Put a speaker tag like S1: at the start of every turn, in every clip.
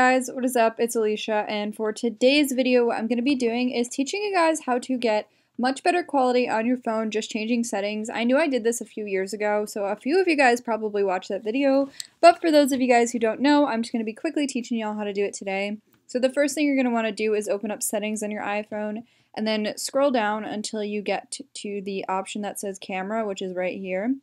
S1: guys, what is up? It's Alicia, and for today's video what I'm going to be doing is teaching you guys how to get much better quality on your phone just changing settings. I knew I did this a few years ago, so a few of you guys probably watched that video, but for those of you guys who don't know, I'm just going to be quickly teaching y'all how to do it today. So the first thing you're going to want to do is open up settings on your iPhone and then scroll down until you get to the option that says camera, which is right here.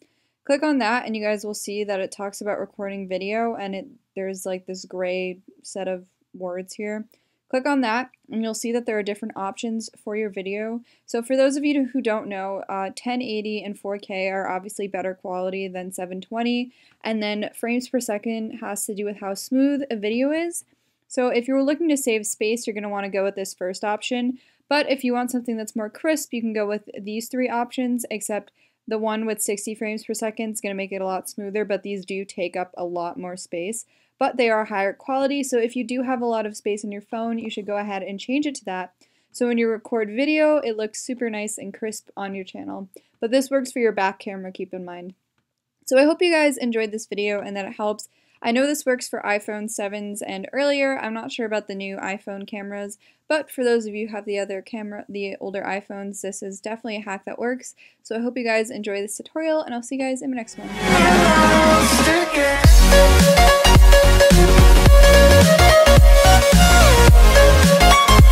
S1: Click on that and you guys will see that it talks about recording video, and there's like this gray set of words here. Click on that and you'll see that there are different options for your video. So for those of you who don't know, 1080 and 4K are obviously better quality than 720, and then frames per second has to do with how smooth a video is. So if you're looking to save space, you're going to want to go with this first option, but if you want something that's more crisp, you can go with these three options, except the one with 60 frames per second is going to make it a lot smoother, but these do take up a lot more space. But they are higher quality, so if you do have a lot of space in your phone, you should go ahead and change it to that. So when you record video, it looks super nice and crisp on your channel. But this works for your back camera, keep in mind. So I hope you guys enjoyed this video and that it helps. I know this works for iPhone 7s and earlier. I'm not sure about the new iPhone cameras, but for those of you who have the older iPhones, this is definitely a hack that works. So I hope you guys enjoy this tutorial, and I'll see you guys in my next one.